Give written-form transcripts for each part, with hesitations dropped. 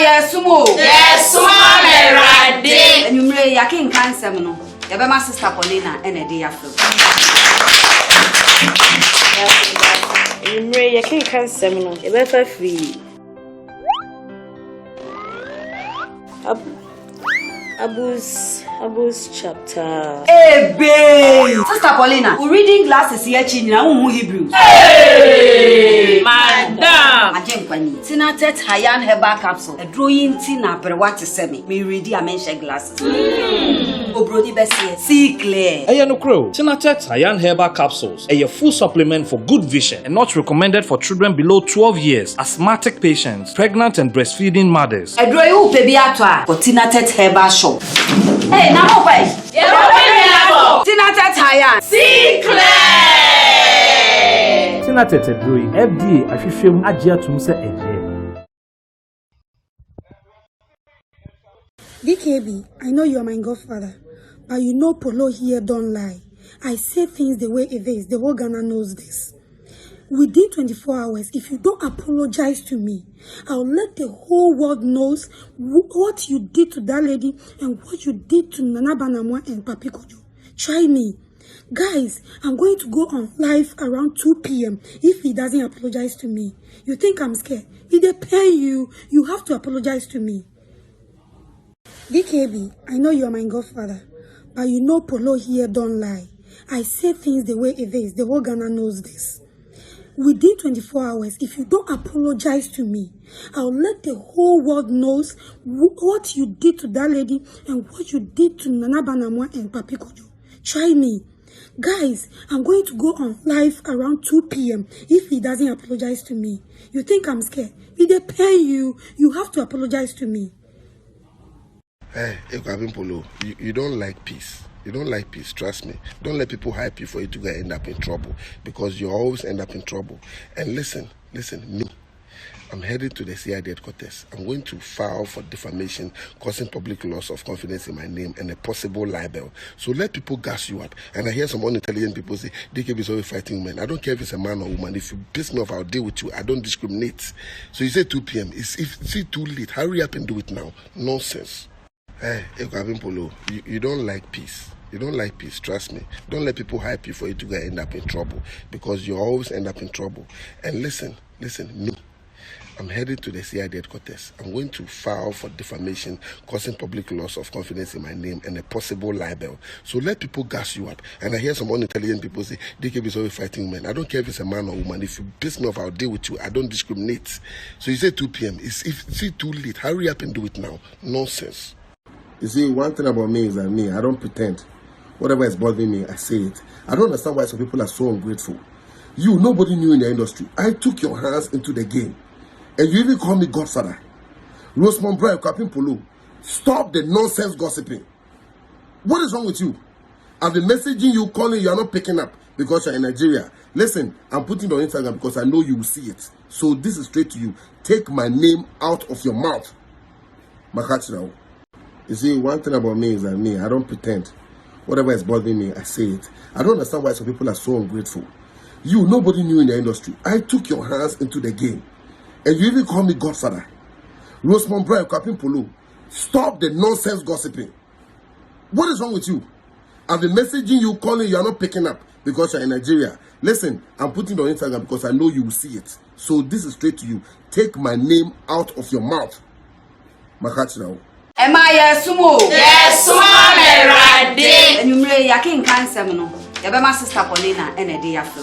yes, sumo. Yes, sumo rade. And you may yakin cancer no. Yaba my sister Paulina and a day after. You may yakin cancer no. Yaba free. Abus chapter. Hey, babe. Sister Paulina, we reading glasses here china Hebrews. Hey, madam. Ajenkwani. Tina tet hayan herbal capsule. A drawing tina per what to semi. Me ready a mention glasses. Obrodi besi. See clear. No crow. Tina tet hayan herbal capsules. A full supplement for good vision and not recommended for children below 12 years, asthmatic patients, pregnant and breastfeeding mothers. A draw baby atwa for Tina tet herbal shop. Hey, now wait. Tina tet hayan. See clear. Tina tet drawing FDA ahwehwem agye atum se eye. DKB, I know you are my godfather, but you know Poloo here don't lie. I say things the way it is. The whole Ghana knows this. Within 24 hours, if you don't apologize to me, I'll let the whole world knows what you did to that lady and what you did to Nana Aba and Papi Kojo. Try me. Guys, I'm going to go on live around 2 p.m. if he doesn't apologize to me. You think I'm scared? If they pay you, you have to apologize to me. DKB, I know you are my godfather, but you know Poloo here don't lie. I say things the way it is. The whole Ghana knows this. Within 24 hours, if you don't apologize to me, I'll let the whole world knows what you did to that lady and what you did to Nana Aba and Papi Kojo. Try me. Guys, I'm going to go on live around 2 p.m. if he doesn't apologize to me. You think I'm scared? If they pay you, you have to apologize to me. Hey, Akuapem Poloo, you don't like peace. You don't like peace, trust me. Don't let people hype you for you to end up in trouble, because you always end up in trouble. And listen, me. I'm headed to the CID headquarters. I'm going to file for defamation, causing public loss of confidence in my name and a possible libel. So let people gas you up. And I hear some unintelligent people say, DKB is always fighting men. I don't care if it's a man or woman. If you piss me off, I'll deal with you. I don't discriminate. So you say 2 p.m. It's too late. Hurry up and do it now. Nonsense. Hey, Akuapem Poloo, you don't like peace. You don't like peace, trust me. Don't let people hype you for you to end up in trouble, because you always end up in trouble. And listen, me. I'm headed to the CID headquarters. I'm going to file for defamation, causing public loss of confidence in my name and a possible libel. So let people gas you up. And I hear some unintelligent people say, DKB is always fighting men. I don't care if it's a man or woman. If you piss me off, I'll deal with you. I don't discriminate. So you say 2 p.m. It's too late. Hurry up and do it now. Nonsense. You see, one thing about me is that I don't pretend. Whatever is bothering me, I say it. I don't understand why some people are so ungrateful. Nobody knew in the industry. I took your hands into the game. And you even call me godfather. Rosemont Bray, Akuapem Poloo, stop the nonsense gossiping. What is wrong with you? I've been messaging you, calling you are not picking up because you're in Nigeria. Listen, I'm putting it on Instagram because I know you will see it. So this is straight to you. Take my name out of your mouth. Makachirao. You see, one thing about me is that I don't pretend. Whatever is bothering me, I say it. I don't understand why some people are so ungrateful. Nobody knew in the industry. I took your hands into the game. And you even call me godfather. Rosemont Bray, Akuapem Poloo, stop the nonsense gossiping. What is wrong with you? I've been messaging you, calling you are not picking up because you're in Nigeria. Listen, I'm putting it on Instagram because I know you will see it. So this is straight to you. Take my name out of your mouth. Makachirao. Am I yes, sumo? Yes, sumo rade. And you may yakin cancer no. Yaba my sister Paulina and a day after.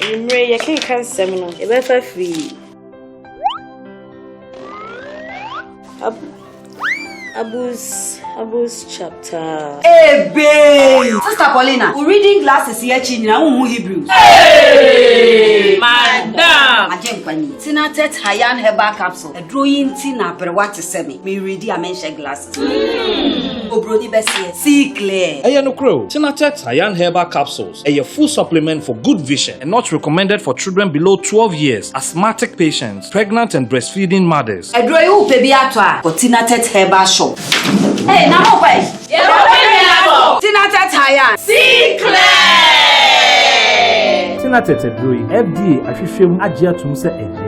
You may yakin cancer no. Yaba free. Abus chapter. Hey, babe. Sister Paulina, we reading glasses here china Hebrews. Hey, madam. Ajenkwani. Tina tet hayan herbal capsule. A drawing tina per what to semi. Me ready a mention glasses. Obrodi besi. See clear. No crow. Tina tet hayan herbal capsules. A full supplement for good vision and not recommended for children below 12 years, asthmatic patients, pregnant and breastfeeding mothers. A draw baby atwa for Tina tet herbal shop. Hey, now wait. Tina tet hayan. See clear. Tina tet drawing FDA ahwehwem agye atum se eye.